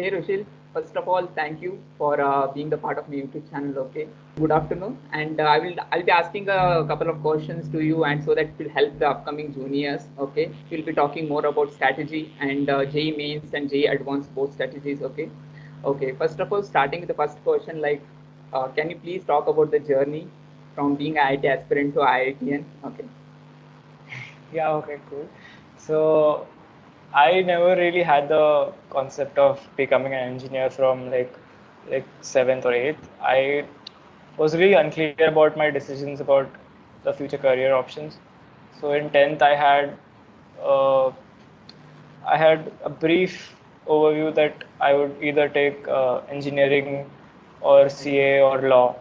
Hey Rushil, first of all, thank you for being the part of my YouTube channel. Okay, good afternoon, and I'll be asking a couple of questions to you, and so that it will help the upcoming juniors. Okay, we'll be talking more about strategy and JEE Mains and JEE Advanced both strategies. Okay, okay. First of all, starting with the first question, can you please talk about the journey from being an IIT aspirant to IITN? Okay. Yeah, okay, cool. So I never really had the concept of becoming an engineer from like seventh or eighth. I was really unclear about my decisions about the future career options. So in tenth, uh, I had a brief overview that I would either take engineering or CA or law.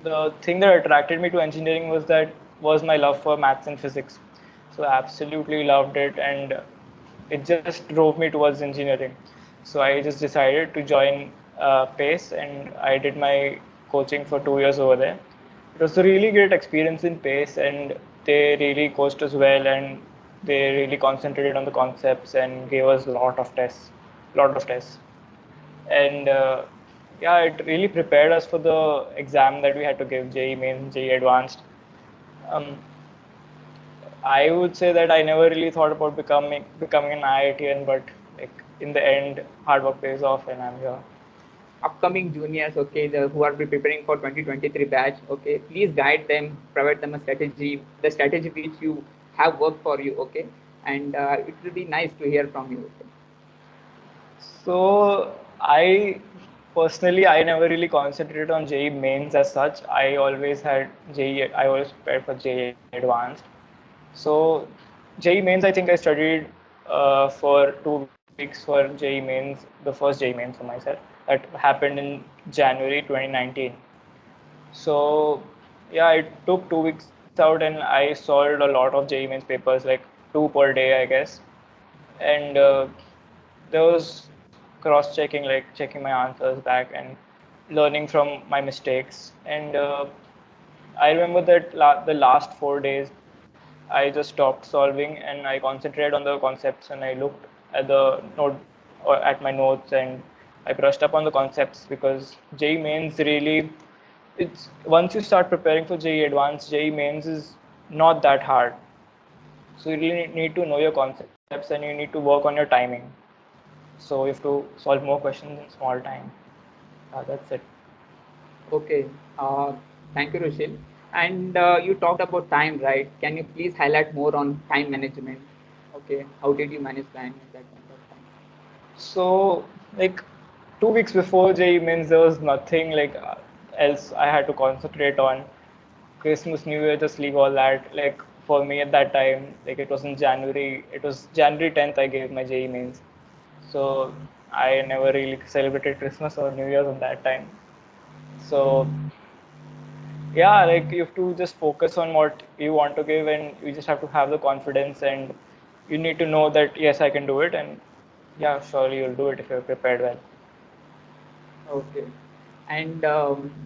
The thing that attracted me to engineering was my love for maths and physics. So I absolutely loved it, and it just drove me towards engineering. So I just decided to join PACE, and I did my coaching for 2 years over there. It was a really great experience in PACE, and they really coached us well, and they really concentrated on the concepts and gave us lot of tests. And yeah, it really prepared us for the exam that we had to give, JEE Mains, JEE Advanced. Um, I would say that I never really thought about becoming an IITian, but like in the end, hard work pays off, and I'm here. Upcoming juniors, okay, who are preparing for 2023 batch, okay, please guide them, provide them a strategy, the strategy which you have worked for you, okay, and it will be nice to hear from you. Okay? So I personally, I never really concentrated on JEE Mains as such. I always had JEE. I always prepared for JEE Advanced. So JEE Mains, I think I studied for 2 weeks for JEE Mains, the first JEE Mains for myself. That happened in January 2019. So yeah, it took 2 weeks out, and I solved a lot of JEE Mains papers, like two per day, I guess. And there was cross checking, like checking my answers back and learning from my mistakes. And I remember that the last 4 days, I just stopped solving and I concentrated on the concepts, and I looked at the note or at my notes, and I brushed up on the concepts because JEE Mains really, it's once you start preparing for JEE Advanced, JEE Mains is not that hard. So you really need to know your concepts, and you need to work on your timing. So you have to solve more questions in small time. That's it. Okay, uh, thank you, Rushil. And you talked about time, right? Can you please highlight more on time management? Okay, how did you manage time at that point of time? So like 2 weeks before JEE means there was nothing like else I had to concentrate on. Christmas, New Year, just leave all that. Like for me at that time, like it was in January. It was January 10th. I gave my JEE mains, so I never really celebrated Christmas or New Year's on that time. So yeah, like you have to just focus on what you want to give, and you just have to have the confidence, and you need to know that yes, I can do it, and yeah, surely you'll do it if you're prepared well. Okay. And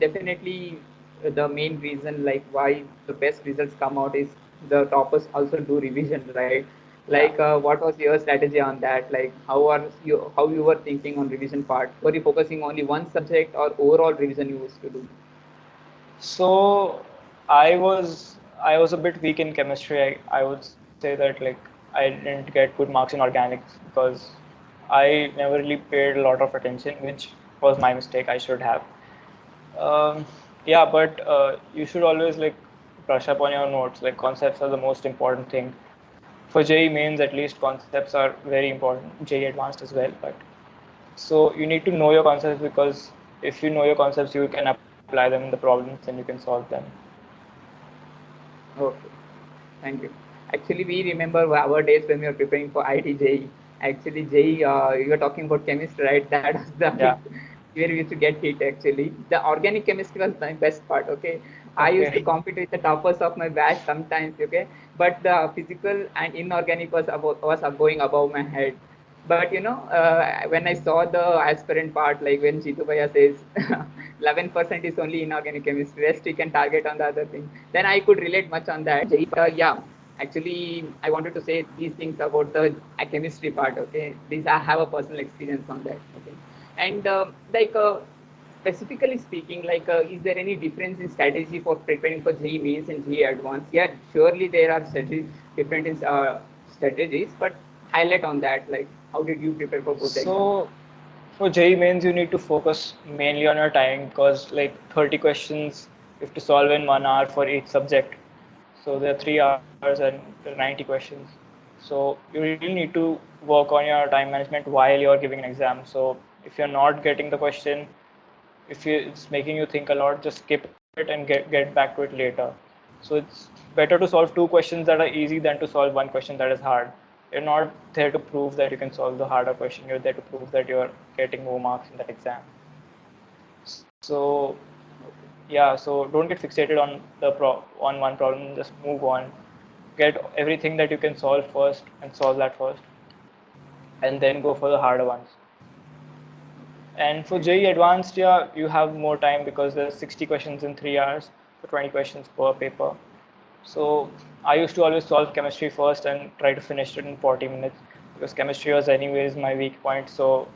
definitely the main reason like why the best results come out is the toppers also do revision, right? Yeah. What was your strategy on that? Like how you were thinking on revision part? Were you focusing only one subject or overall revision you used to do? So I was a bit weak in chemistry. I would say that like I didn't get good marks in organics because I never really paid a lot of attention, which was my mistake. I should have. Um, yeah, but you should always like brush up on your notes. Like concepts are the most important thing. For JEE mains, at least concepts are very important. JEE advanced as well, but so you need to know your concepts because if you know your concepts, you can apply them in the problems and you can solve them. Okay. Thank you. Actually, we remember our days when we were preparing for IT JEE. Actually, JEE, you were talking about chemistry, right? That was the Yeah. where we used to get hit. Actually, the organic chemistry was the best part. Okay, I used to Okay. compete with the toppers of my batch sometimes. Okay, but the physical and inorganic was going above my head. But when I saw the aspirant part, like when Jitu Bhaiya says 11% is only inorganic chemistry, rest you can target on the other thing. Then I could relate much on that. Yeah. Actually, I wanted to say these things about the chemistry part. Okay, these I have a personal experience on that. Okay, and specifically speaking, is there any difference in strategy for preparing for JEE Mains and JEE Advanced? Yeah, surely there are strategies different in strategies, but highlight on that. Like, how did you prepare for both the exams? So for JEE mains, you need to focus mainly on your timing because like 30 questions you have to solve in 1 hour for each subject. So there are 3 hours and there are 90 questions. So you really need to work on your time management while you're giving an exam. So if you're not getting the question, if it's making you think a lot, just skip it and get back to it later. So it's better to solve two questions that are easy than to solve one question that is hard. You're not there to prove that you can solve the harder question. You're there to prove that you're getting more marks in that exam. So yeah, so don't get fixated on on one problem. Just move on. Get everything that you can solve first and solve that first, and then go for the harder ones. And for JEE Advanced, yeah, you have more time because there's 60 questions in 3 hours, so 20 questions per paper. So I used to always solve chemistry first and try to finish it in 40 minutes because chemistry was anyways my weak point. So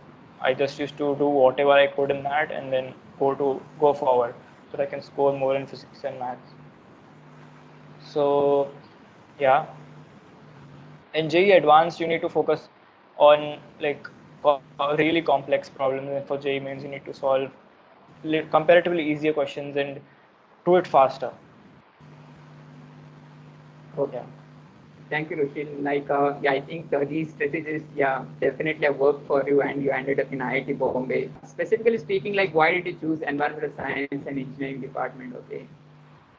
I just used to do whatever I could in that and then go forward so that I can score more in physics and maths. So yeah, in JEE Advanced, you need to focus on like really complex problems, and for JEE Mains, you need to solve comparatively easier questions and do it faster. Okay. Yeah. Thank you, Rushil. Yeah, I think these strategies, yeah, definitely have worked for you, and you ended up in IIT Bombay. Specifically speaking, like, why did you choose environmental science and engineering department? Okay.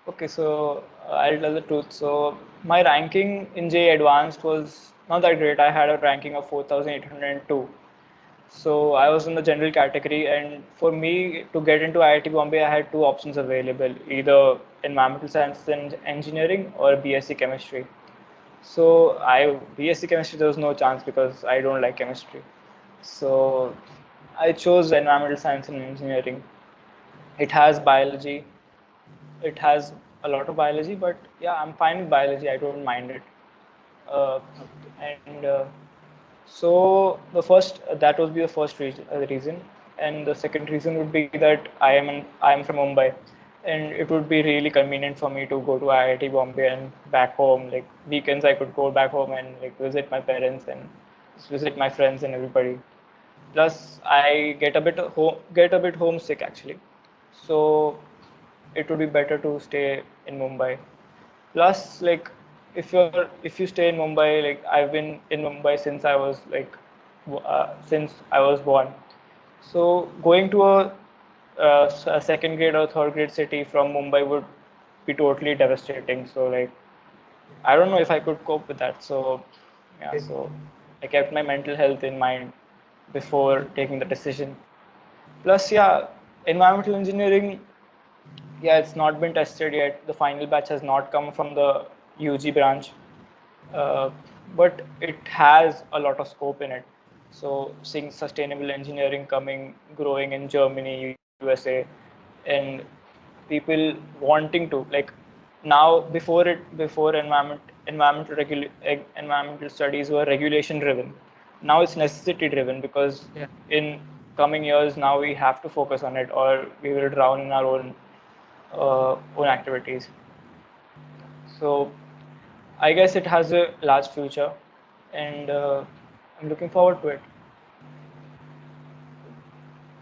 Okay, so I'll tell the truth. So my ranking in JEE Advanced was not that great. I had a ranking of 4,802. So I was in the general category, and for me to get into IIT Bombay, I had two options available: either environmental science and engineering or BSc chemistry. So I BSc chemistry there was no chance because I don't like chemistry. So I chose environmental science and engineering. It has biology. It has a lot of biology, but yeah, I'm fine with biology. I don't mind it. Uh, and So the first that would be the first reason, and the second reason would be that I am from Mumbai, and it would be really convenient for me to go to IIT Bombay and back home. Like weekends, I could go back home and like visit my parents and just visit my friends and everybody. Plus, I get a bit homesick actually, so it would be better to stay in Mumbai. Plus, like if you stay in Mumbai, like I've been in Mumbai since I was since I was born. So going to a second grade or third grade city from Mumbai would be totally devastating. So like I don't know if I could cope with that. So yeah, Okay. so I kept my mental health in mind before taking the decision. Plus, yeah, environmental engineering, yeah, it's not been tested yet. The final batch has not come from the UG branch, uh, but it has a lot of scope in it. So seeing sustainable engineering growing in Germany, USA, and people wanting to like now before environmental studies were regulation driven. Now it's necessity driven because Yeah. in coming years now we have to focus on it or we will drown in our own activities. So I guess it has a large future, and I'm looking forward to it.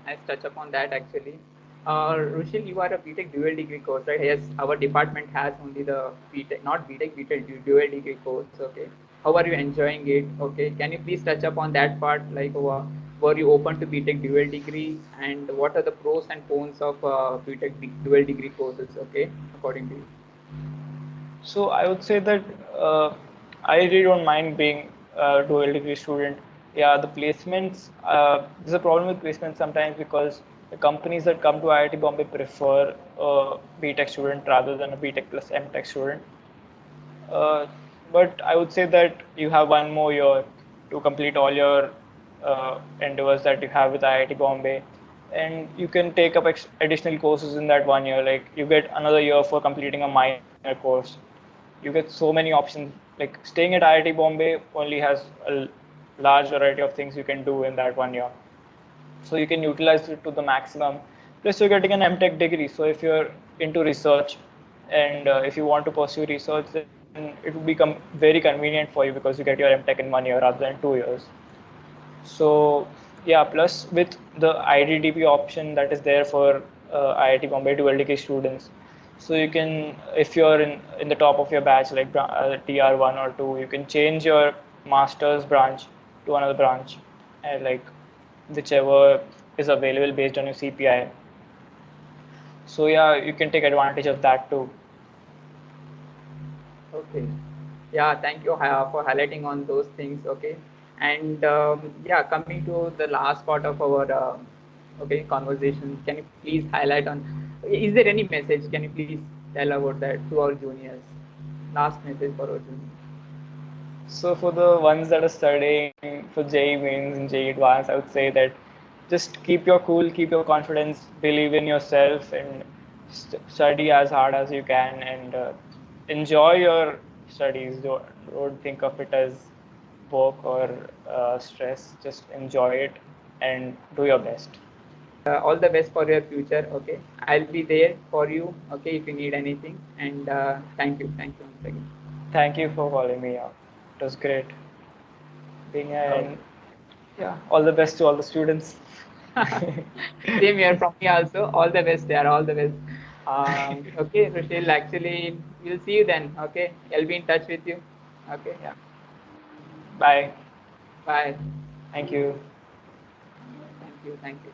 Let's touch upon that actually. Rushil, you are a B.Tech Dual Degree course, right? Yes, our department has only the B.Tech, not B.Tech, B.Tech Dual Degree course. Okay. How are you enjoying it? Okay. Can you please touch upon that part? Like, were you open to B.Tech Dual Degree, and what are the pros and cons of B.Tech Dual Degree courses? Okay, according to you. So I would say that uh, I really don't mind being a dual degree student. Yeah, the placements. There's a problem with placements sometimes because the companies that come to IIT Bombay prefer a B.Tech student rather than a B.Tech plus M.Tech student. Uh, but I would say that you have one more year to complete all your endeavors that you have with IIT Bombay, and you can take up additional courses in that 1 year. Like you get another year for completing a minor course. You get so many options like staying at IIT Bombay only has a large variety of things you can do in that 1 year. So you can utilize it to the maximum. Plus you're getting an M.Tech degree. So if you're into research and if you want to pursue research, then it will become very convenient for you because you get your M.Tech in 1 year rather than 2 years. So yeah, plus with the IITB option that is there for IIT Bombay Dual Degree students, so you can, if you're in the top of your batch like TR1 or 2, you can change your master's branch to another branch, and like whichever is available based on your CPI. So yeah, you can take advantage of that too. Okay. Yeah, thank you for highlighting on those things. Okay. And yeah, coming to the last part of our okay conversation, can you please highlight on? Is there any message? Can you please tell about that to our juniors? Last message for our juniors. So for the ones that are studying for JEE mains and JEE Advanced, I would say that just keep your cool, keep your confidence, believe in yourself, and study as hard as you can, and enjoy your studies. Don't think of it as work or stress. Just enjoy it and do your best. All the best for your future. Okay, I'll be there for you. Okay, if you need anything. And thank you once again. Thank you for calling me out. It was great being here, Okay. and yeah, all the best to all the students. Same here from me also. All the best there. All the best. Okay, Rushil. Actually, we'll see you then. Okay, I'll be in touch with you. Okay. Yeah. Bye. Bye. Thank you. Thank you. Thank you.